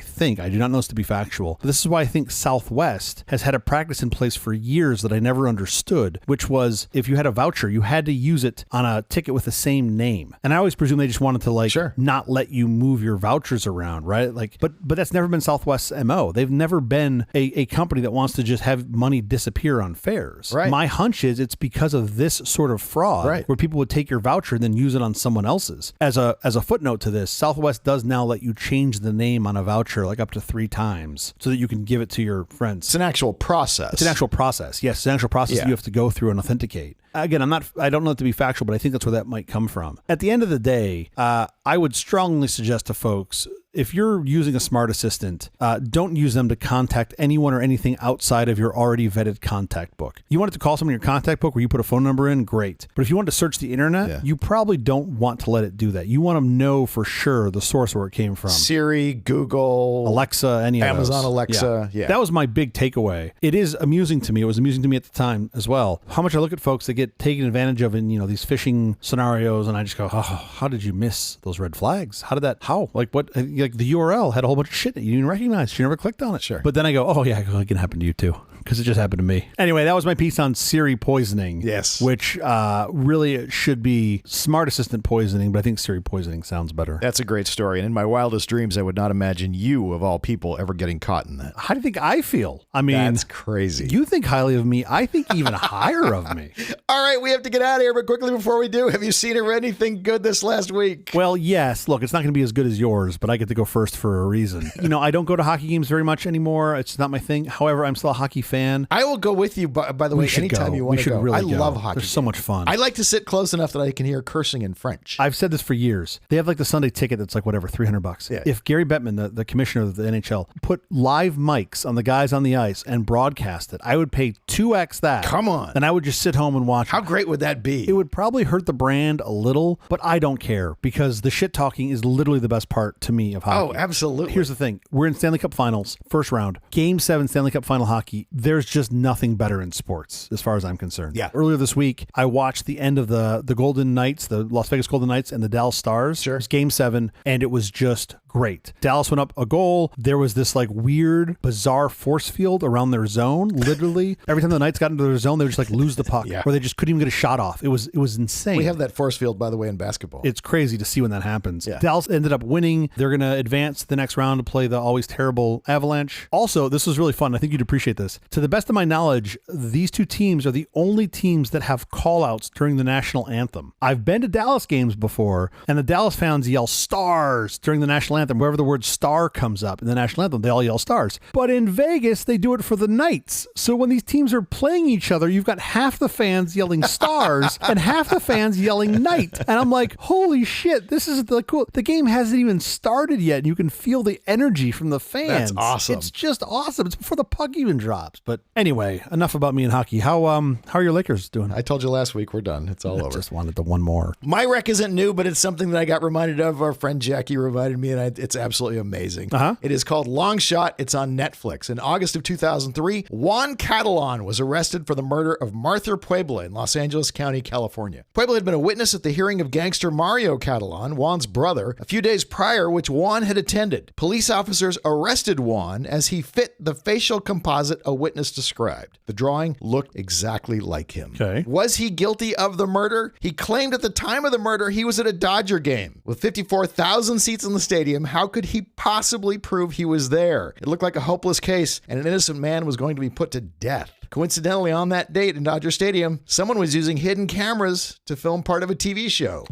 do not know this to be factual, but this is why I think Southwest has had a practice in place for years that I never understood, which was if you had a voucher, you had to use it on a ticket with the same name. And I always presume they just wanted to not let you move your vouchers around, right? But that's never been Southwest's MO. They've never been a company that wants to just have money disappear on fares. Right. My hunch is it's because of this sort of fraud, where people would take your voucher and then use it on someone else's. As a footnote to this, Southwest does now let you change the name on a voucher like up to 3 times so that you can give it to your friends. It's an actual process. It's an actual process. Yes, it's an actual process that you have to go through and authenticate. Again, I don't know it to be factual, but I think that's where that might come from. At the end of the day, I would strongly suggest to folks, if you're using a smart assistant, don't use them to contact anyone or anything outside of your already vetted contact book. You want it to call someone in your contact book where you put a phone number in, great. But if you want to search the internet, you probably don't want to let it do that. You want to know for sure the source where it came from. Siri, Google, Alexa, any of those. Amazon Alexa. Yeah. That was my big takeaway. It is amusing to me. It was amusing to me at the time as well. How much I look at folks that get taken advantage of in, these phishing scenarios, and I just go, oh, how did you miss those red flags? How? Like what? Like the URL had a whole bunch of shit that you didn't recognize. You never clicked on it. Sure. But then I go, oh yeah, it can happen to you too, because it just happened to me. Anyway, that was my piece on Siri poisoning. Yes. Which really should be smart assistant poisoning, but I think Siri poisoning sounds better. That's a great story. And in my wildest dreams, I would not imagine you, of all people, ever getting caught in that. How do you think I feel? I mean, that's crazy. You think highly of me. I think even higher of me. All right, we have to get out of here, but quickly before we do, have you seen or read anything good this last week? Well, yes. Look, it's not going to be as good as yours, but I get to go first for a reason. I don't go to hockey games very much anymore. It's not my thing. However, I'm still a hockey fan. fan. I will go with you, by the way, anytime you want to go. Really I love hockey. They're so much fun. I like to sit close enough that I can hear cursing in French. I've said this for years. They have like the Sunday ticket that's like whatever, $300. Yeah. If Gary Bettman, the commissioner of the NHL, put live mics on the guys on the ice and broadcast it, I would pay 2x that. Come on. And I would just sit home and watch. How great would that be? It would probably hurt the brand a little, but I don't care because the shit talking is literally the best part to me of hockey. Oh, absolutely. Here's the thing. We're in Stanley Cup Finals, first round. Game 7 Stanley Cup Final hockey. There's just nothing better in sports as far as I'm concerned. Yeah. Earlier this week, I watched the end of the Golden Knights, the Las Vegas Golden Knights and the Dallas Stars. Sure. It was Game 7, and it was just great. Dallas went up a goal. There was this like weird, bizarre force field around their zone. Literally, every time the Knights got into their zone, they would just like lose the puck, or they just couldn't even get a shot off. It was insane. We have that force field, by the way, in basketball. It's crazy to see when that happens. Yeah. Dallas ended up winning. They're going to advance to the next round to play the always terrible Avalanche. Also, this was really fun. I think you'd appreciate this. To the best of my knowledge, these two teams are the only teams that have call-outs during the national anthem. I've been to Dallas games before, and the Dallas fans yell stars during the national anthem. Wherever the word star comes up in the national anthem, they all yell stars. But in Vegas, they do it for the Knights. So when these teams are playing each other, you've got half the fans yelling stars and half the fans yelling night. And I'm like, holy shit, this is the cool. The game hasn't even started yet, and you can feel the energy from the fans. That's awesome. It's just awesome. It's before the puck even drops. But anyway, enough about me and hockey. How are your Lakers doing? I told you last week, we're done. It's all over. Just wanted the one more. My rec isn't new, but it's something that I got reminded of. Our friend Jackie reminded me, and it's absolutely amazing. It is called Long Shot. It's on Netflix. In August of 2003, Juan Catalan was arrested for the murder of Martha Puebla in Los Angeles County, California. Puebla had been a witness at the hearing of gangster Mario Catalan, Juan's brother, a few days prior, which Juan had attended. Police officers arrested Juan as he fit the facial composite a witness described. The drawing looked exactly like him. Okay. Was he guilty of the murder? He claimed at the time of the murder he was at a Dodger game. With 54,000 seats in the stadium, how could he possibly prove he was there? It looked like a hopeless case, and an innocent man was going to be put to death. Coincidentally, on that date in Dodger Stadium, someone was using hidden cameras to film part of a TV show.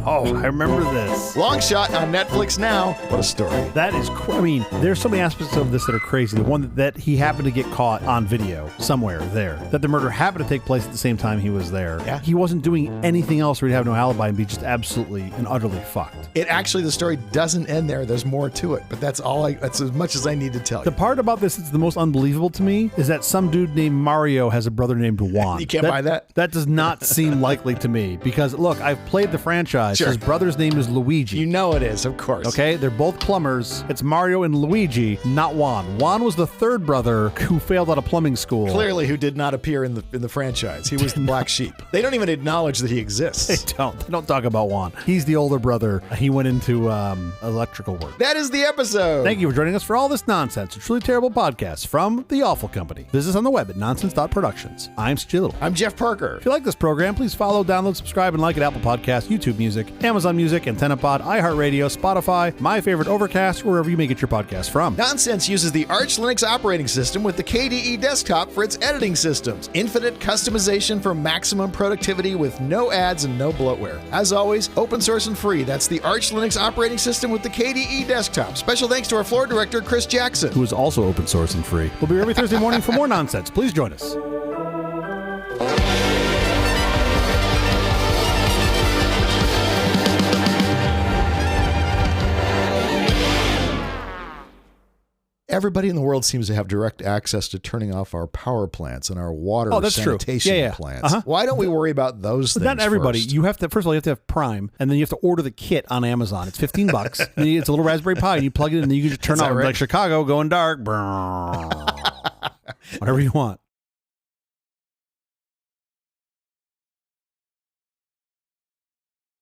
Oh, I remember this. Long Shot on Netflix now. What a story. That is, I mean, there's so many aspects of this that are crazy. The one that he happened to get caught on video somewhere there, that the murder happened to take place at the same time he was there. Yeah. He wasn't doing anything else where he'd have no alibi and be just absolutely and utterly fucked. It actually, the story doesn't end there. There's more to it, but that's as much as I need to tell you. The part about this that's the most unbelievable to me is that some dude named Mario has a brother named Juan. You can't buy that? That does not seem likely to me because, look, I've played the franchise. Sure. His brother's name is Luigi. You know it is, of course. Okay, they're both plumbers. It's Mario and Luigi, not Juan. Juan was the third brother who failed out of plumbing school. Clearly, who did not appear in the franchise. He was the black sheep. They don't even acknowledge that he exists. They don't talk about Juan. He's the older brother. He went into electrical work. That is the episode. Thank you for joining us for all this nonsense. A truly terrible podcast from The Awful Company. Visit us on the web at nonsense.productions. I'm Stu Little. I'm Jeff Parker. If you like this program, please follow, download, subscribe, and like at Apple Podcasts, YouTube Music, Amazon Music, AntennaPod, iHeartRadio, Spotify, My Favorite Overcast, wherever you may get your podcasts from. Nonsense uses the Arch Linux operating system with the KDE desktop for its editing systems. Infinite customization for maximum productivity with no ads and no bloatware. As always, open source and free. That's the Arch Linux operating system with the KDE desktop. Special thanks to our floor director, Chris Jackson, who is also open source and free. We'll be here every Thursday morning for more nonsense. Please join us. Everybody in the world seems to have direct access to turning off our power plants and our water sanitation plants. Why don't we worry about those things? Not everybody. First? You have to, first of all, you have to have Prime, and then you have to order the kit on Amazon. It's $15. And it's a little Raspberry Pi, and you plug it in, and then you can just turn on like Chicago going dark. Whatever you want.